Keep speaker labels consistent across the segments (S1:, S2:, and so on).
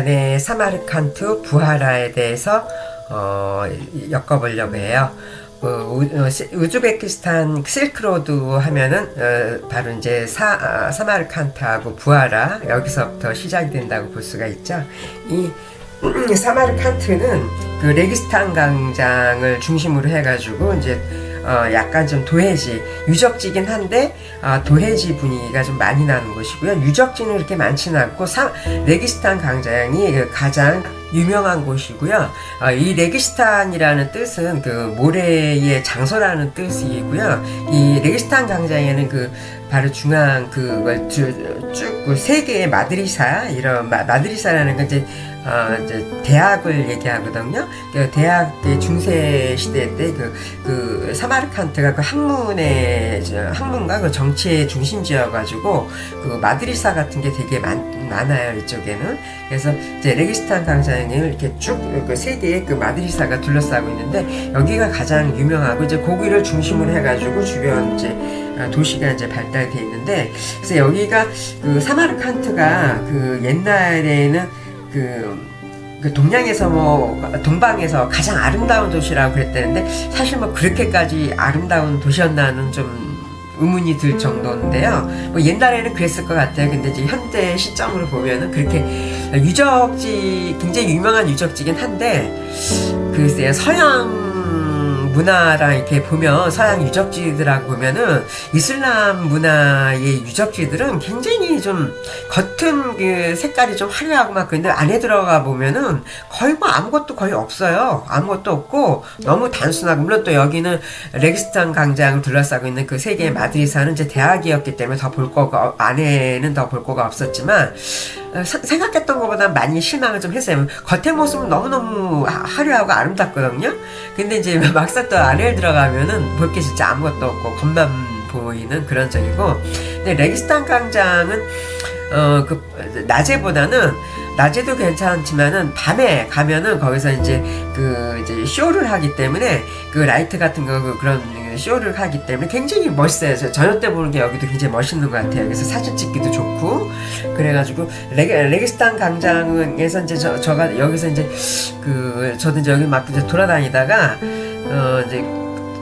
S1: 오랜만에 사마르칸트 부하라에 대해서 엮어보려고 해요. 우즈베키스탄 실크로드 하면은 바로 이제 사마르칸트하고 부하라, 여기서부터 시작이 된다고 볼 수가 있죠. 이 사마르칸트는 그 레기스탄 광장을 중심으로 해가지고 이제 약간 좀 도해지, 유적지긴 한데 도해지 분위기가 좀 많이 나는 곳이고요. 유적지는 그렇게 많지는 않고 레기스탄 광장이 가장 유명한 곳이고요. 이 레기스탄이라는 뜻은 그 모래의 장소라는 뜻이고요. 이 레기스탄 광장에는 그 바로 중앙 그걸 쭉 그 세 개의 마드리사, 이런 마드리사라는 건 이제 대학을 얘기하거든요. 그 대학 중세 시대 때 그 사마르칸트가 그 학문과 그 정치의 중심지여가지고 그 마드리사 같은 게 되게 많아요, 이쪽에는. 그래서 이제 레기스탄 광장을 이렇게 쭉 그 세 개의 그 마드리사가 둘러싸고 있는데, 여기가 가장 유명하고 이제 거기를 중심으로 해가지고 주변 이제 도시가 이제 발달돼 있는데, 그래서 여기가 그 사마르칸트가 그 옛날에는 그 동양에서 동방에서 가장 아름다운 도시라고 그랬다는데, 사실 그렇게까지 아름다운 도시였나는 좀 의문이 들 정도인데요. 옛날에는 그랬을 것 같아요. 근데 이제 현대 시점으로 보면은 그렇게 굉장히 유명한 유적지긴 한데, 글쎄요, 서양 문화랑 이렇게 보면, 서양 유적지들하고 보면은 이슬람 문화의 유적지들은 굉장히 좀 겉은 그 색깔이 좀 화려하고 그런데 안에 들어가 보면은 거의 아무것도 거의 없어요. 아무것도 없고 너무 단순하고, 물론 또 여기는 레기스탄 광장을 둘러싸고 있는 그 세 개의 마드리사는 이제 대학이었기 때문에 안에는 더 볼 거가 없었지만, 생각했던 것보다 많이 실망을 좀 했어요. 겉의 모습은 너무너무 화려하고 아름답거든요. 근데 이제 막상 또 안에 들어가면은 볼 게 진짜 아무것도 없고 겉만 보이는 그런 적이고. 근데 레기스탄 광장은 낮에도 괜찮지만은 밤에 가면은 거기서 이제 쇼를 하기 때문에, 그 라이트 같은 거 그런 쇼를 하기 때문에 굉장히 멋있어요. 저녁 때 보는 게 여기도 굉장히 멋있는 것 같아요. 그래서 사진 찍기도 좋고, 그래가지고 레기스탄 광장에서 이제 저가 여기서 이제 저도 이제 여기 이제 돌아다니다가 이제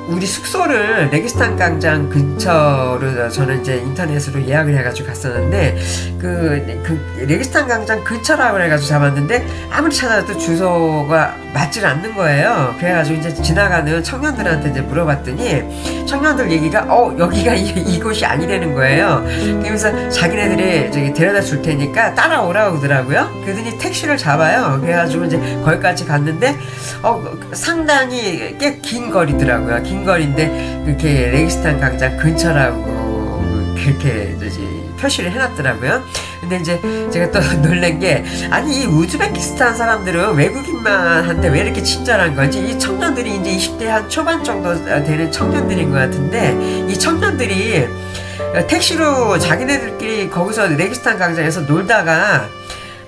S1: 우리 숙소를 레기스탄 광장 근처로 저는 이제 인터넷으로 예약을 해가지고 갔었는데, 레기스탄 광장 근처라고 해가지고 잡았는데 아무리 찾아도 주소가 맞질 않는 거예요. 그래가지고 이제 지나가는 청년들한테 이제 물어봤더니, 청년들 얘기가 여기가 이곳이 아니라는 거예요. 그러면서 자기네들이 저기 데려다 줄 테니까 따라오라고 하더라고요. 그러더니 택시를 잡아요. 그래가지고 이제 거기까지 갔는데 상당히 꽤 긴 거리더라고요. 긴 거리인데 그렇게 레기스탄 광장 근처라고 그렇게 표시를 해놨더라고요. 근데 이제 제가 또 놀란 게, 아니 이 우즈베키스탄 사람들은 외국인만한테 왜 이렇게 친절한 건지, 이 청년들이 이제 20대 한 초반 정도 되는 청년들인 것 같은데, 이 청년들이 택시로 자기네들끼리 거기서 레기스탄 광장에서 놀다가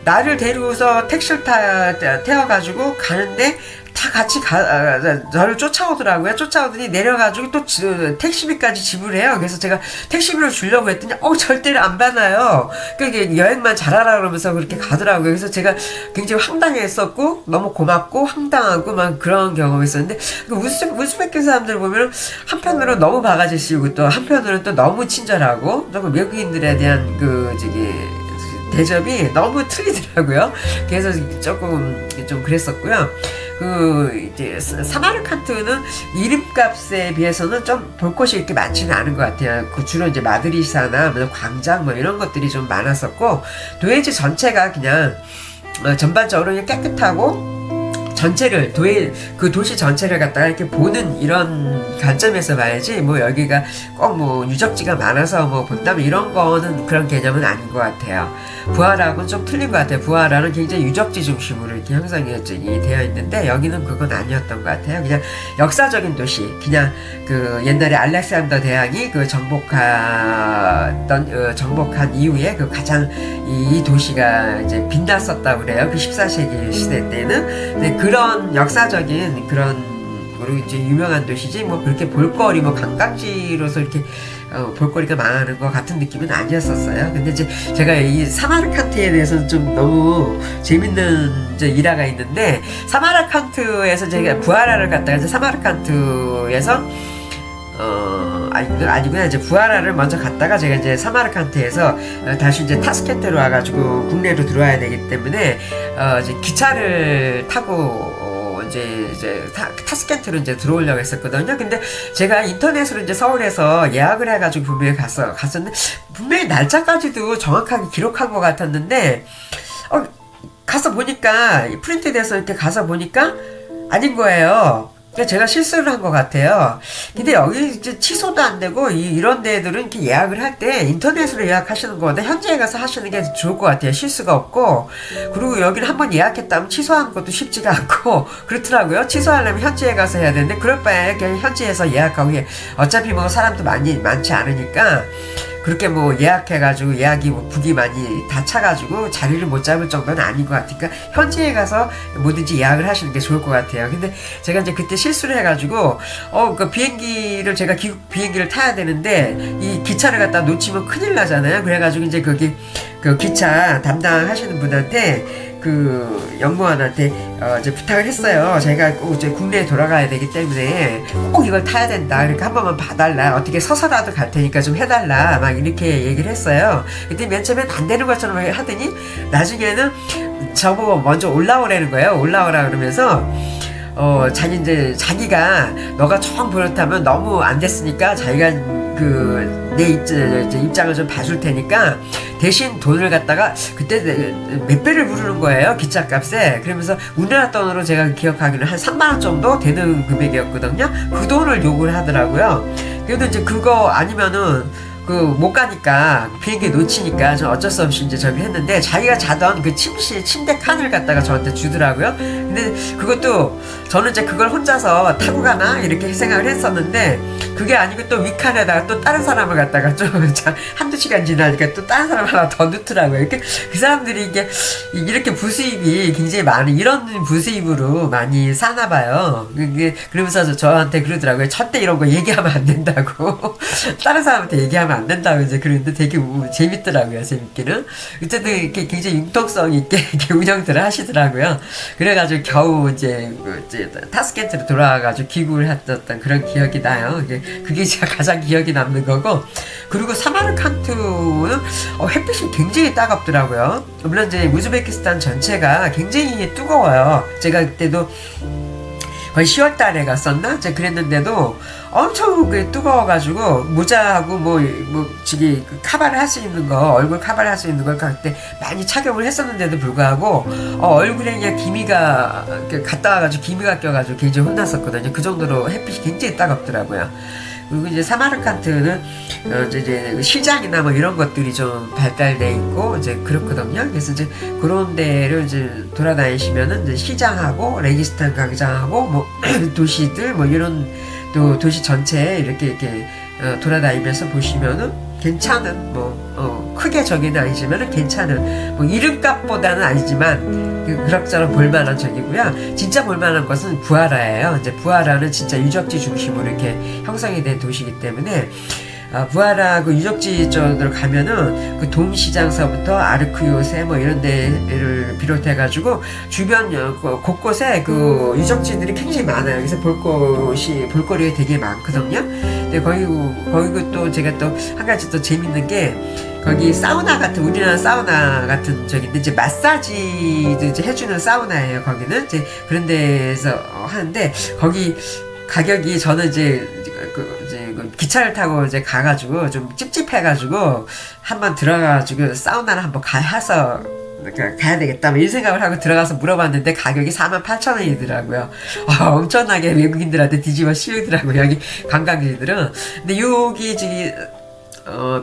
S1: 나를 데리고서 택시를 태워가지고 가는데 다 같이 저를 쫓아오더라고요. 쫓아오더니 내려가지고 또 택시비까지 지불해요. 그래서 제가 택시비를 주려고 했더니 절대로 안 받아요. 그러니까 여행만 잘하라 그러면서 그렇게 가더라고요. 그래서 제가 굉장히 황당했었고, 너무 고맙고 황당하고 그런 경험이 있었는데, 우즈베키 사람들 보면 한편으로 너무 바가지 씌우고, 또 한편으로는 또 너무 친절하고, 조금 외국인들에 대한 대접이 너무 틀리더라고요. 그래서 조금 좀 그랬었고요. 이제 사마르칸트는 이름값에 비해서는 좀 볼 곳이 이렇게 많지는 않은 것 같아요. 주로 이제 마드리사나 광장 이런 것들이 좀 많았었고, 도해지 전체가 그냥 전반적으로 그냥 깨끗하고, 전체를 도시 전체를 갖다가 이렇게 보는 이런 관점에서 봐야지, 여기가 꼭 유적지가 많아서 본다면 이런 거는 그런 개념은 아닌 것 같아요. 부하라고는 좀 틀린 것 같아요. 부하라는 굉장히 유적지 중심으로 이렇게 형성이 되어 있는데, 여기는 그건 아니었던 것 같아요. 그냥 역사적인 도시, 그냥 옛날에 알렉산더 대왕이 정복한 이후에 가장 이 도시가 이제 빛났었다고 그래요. 14세기 시대 때는. 근데 그런 역사적인 그런 이제 유명한 도시지, 그렇게 볼거리 관광지로서 이렇게 볼거리가 많은 것 같은 느낌은 아니었었어요. 근데 이제 제가 이 사마르칸트에 대해서는 좀 너무 재밌는 이제 일화가 있는데, 사마르칸트에서 제가 부하라를 갔다가 이제 사마르칸트에서 아니구나. 이제 부하라를 먼저 갔다가 제가 이제 사마르칸트에서 다시 이제 타스켄트로 와가지고 국내로 들어와야 되기 때문에 이제 기차를 타고 이제 타스켄트로 이제 들어오려고 했었거든요. 근데 제가 인터넷으로 이제 서울에서 예약을 해가지고 분명히 갔었는데 분명히 날짜까지도 정확하게 기록한 것 같았는데 가서 보니까 프린트돼서 이렇게 가서 보니까 아닌 거예요. 제가 실수를 한 것 같아요. 근데 여기 이제 취소도 안 되고 이런 데들은 이렇게 예약을 할 때 인터넷으로 예약하시는 거보다 현지에 가서 하시는 게 좋을 것 같아요. 실수가 없고. 그리고 여기는 한번 예약했다면 취소하는 것도 쉽지가 않고 그렇더라고요. 취소하려면 현지에 가서 해야 되는데 그럴 바에 그냥 현지에서 예약하고, 어차피 뭐 사람도 많지 않으니까 그렇게 뭐 예약해가지고 예약이 뭐 북이 많이 다 차가지고 자리를 못 잡을 정도는 아닌 것 같으니까 현지에 가서 뭐든지 예약을 하시는 게 좋을 것 같아요. 근데 제가 이제 그때 실수를 해가지고 그 비행기를 제가 비행기를 타야 되는데 이 기차를 갖다 놓치면 큰일 나잖아요. 그래가지고 이제 거기 그 기차 담당하시는 분한테 그 영무원한테 이제 부탁을 했어요. 제가 꼭 이제 국내에 돌아가야 되기 때문에 꼭 이걸 타야 된다. 그러니까 한 번만 봐달라. 어떻게 서서라도 갈 테니까 좀 해달라. 막 이렇게 얘기를 했어요. 근데 맨 처음엔 안 되는 것처럼 하더니 나중에는 저보고 먼저 올라오라는 거예요. 올라오라 그러면서 자기가 너가 좀 그렇다면 너무 안 됐으니까 자기가 내 입장을 좀 봐줄 테니까 대신 돈을 갖다가 그때 몇 배를 부르는 거예요. 기차값에. 그러면서 우리나라 돈으로 제가 기억하기로는 한 3만원 정도 되는 금액이었거든요. 그 돈을 요구를 하더라고요. 그래도 이제 그거 아니면은 못 가니까 비행기 놓치니까 저 어쩔 수 없이 이제 저기 했는데 자기가 자던 그 침대 칸을 갖다가 저한테 주더라고요. 근데 그것도 저는 이제 그걸 혼자서 타고 가나 이렇게 생각을 했었는데 그게 아니고 또 윗칸에다가 또 다른 사람을 갖다가 좀 한두 시간 지나니까 또 다른 사람 하나 더 넣더라고요. 이렇게 그 사람들이 이렇게 부수입이 굉장히 많은 이런 부수입으로 많이 사나 봐요. 그러면서 저한테 그러더라고요. 절대 이런 거 얘기하면 안 된다고. 다른 사람한테 얘기하면 안 된다고 이제 그러는데 되게 재밌더라고요. 재밌기는. 어쨌든 이렇게 굉장히 융통성 있게 이렇게 운영들을 하시더라고요. 그래가지고 겨우 이제 타스켄트로 돌아와가지고 귀국을 했던 그런 기억이 나요. 그게 제가 가장 기억이 남는 거고. 그리고 사마르칸트는 햇빛이 굉장히 따갑더라고요. 물론 이제 우즈베키스탄 전체가 굉장히 뜨거워요. 제가 그때도 거의 10월 달에 갔었나? 이제 그랬는데도 엄청 뜨거워가지고 모자하고 저기 카바를 할 수 있는 거, 얼굴 카바를 할 수 있는 걸 그때 많이 착용을 했었는데도 불구하고 얼굴에 그냥 기미가 갔다 와가지고 기미가 껴가지고 굉장히 혼났었거든요. 그 정도로 햇빛이 굉장히 따갑더라고요. 그리고 이제 사마르칸트는 이제 시장이나 뭐 이런 것들이 좀 발달돼 있고 이제 그렇거든요. 그래서 이제 그런 데를 이제 돌아다니시면은 이제 시장하고 레기스탄 광장하고 뭐 도시들 뭐 이런 또 도시 전체에 이렇게 돌아다니면서 보시면은 괜찮은 크게 저기는 아니지만은 괜찮은 이름값보다는 아니지만 그럭저럭 볼만한 적이고요. 진짜 볼만한 것은 부하라예요. 이제 부하라는 진짜 유적지 중심으로 이렇게 형성이 된 도시이기 때문에 부하라 그 유적지 쪽으로 가면은 그 동시장서부터 아르크 요새 뭐 이런 데를 비롯해가지고 주변 곳곳에 그 유적지들이 굉장히 많아요. 그래서 볼거리가 되게 많거든요. 근데 거기 또 제가 또 한 가지 또 재밌는 게 거기 사우나 같은 우리나라 사우나 같은 저기인데 이제 마사지도 이제 해주는 사우나예요. 거기는 이제 그런 데서 하는데 거기 가격이 저는 이제 기차를 타고 이제 가가지고 좀 찝찝해가지고 한번 들어가가지고 사우나를 한번 가야 되겠다 이 생각을 하고 들어가서 물어봤는데 가격이 48,000원이더라고요. 엄청나게 외국인들한테 뒤집어 씌우더라고요. 여기 관광지들은. 근데 여기 저기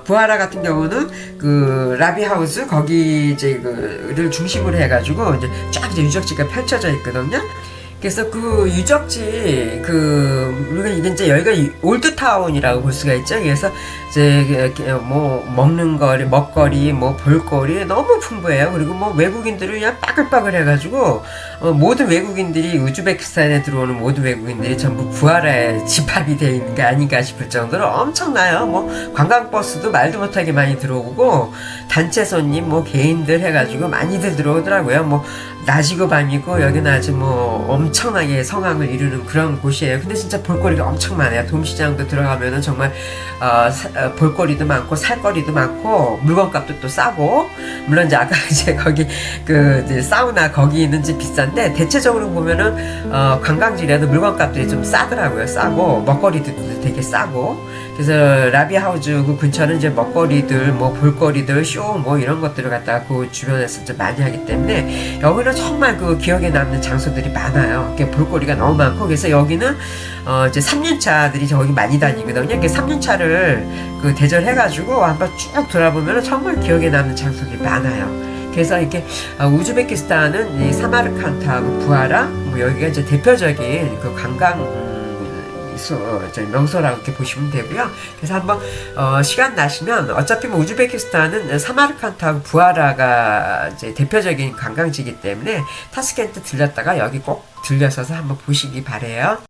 S1: 부하라 같은 경우는 그 라비하우스 거기 이제 를 중심으로 해가지고 이제 쫙 이제 유적지가 펼쳐져 있거든요. 그래서 그 유적지 우리가 이제 여기가 올드타운이라고 볼 수가 있죠. 그래서 이제 이렇게 뭐 먹는 거리, 먹거리, 뭐 볼거리 너무 풍부해요. 그리고 뭐 외국인들을 그냥 빠글빠글 해가지고 모든 외국인들이 우즈베키스탄에 들어오는 모든 외국인들이 전부 부하라에 집합이 되어 있는 게 아닌가 싶을 정도로 엄청나요. 뭐 관광버스도 말도 못하게 많이 들어오고 단체 손님, 뭐 개인들 해가지고 많이들 들어오더라고요. 뭐 낮이고 밤이고 여기는 아주 뭐 엄청나게 성황을 이루는 그런 곳이에요. 근데 진짜 볼거리가 엄청 많아요. 돔시장도 들어가면은 정말 볼거리도 많고 살거리도 많고 물건값도 또 싸고, 물론 이제 아까 이제 거기 이제 사우나 거기 있는 집 비싼데 대체적으로 보면은 관광지라도 물건값들이 좀 싸더라고요. 싸고 먹거리도 되게 싸고. 그래서 라비하우즈 그 근처는 이제 먹거리들, 뭐 볼거리들, 쇼 뭐 이런 것들을 갖다가 그 주변에서 좀 많이 하기 때문에 여기는 정말 그 기억에 남는 장소들이 많아요. 볼거리가 너무 많고, 그래서 여기는 이제 3륜차들이 저기 많이 다니거든요. 이렇게 3륜차를 대절해가지고 한번 쭉 돌아보면 정말 기억에 남는 장소들이 많아요. 그래서 이렇게 우즈베키스탄은 이 사마르칸트하고 부하라, 뭐 여기가 이제 대표적인 그 관광 명소라고 이렇게 보시면 되고요. 그래서 한번 시간 나시면, 어차피 뭐 우즈베키스탄은 사마르칸트하고 부하라가 이제 대표적인 관광지이기 때문에 타스켄트 들렸다가 여기 꼭 들려서서 한번 보시기 바래요.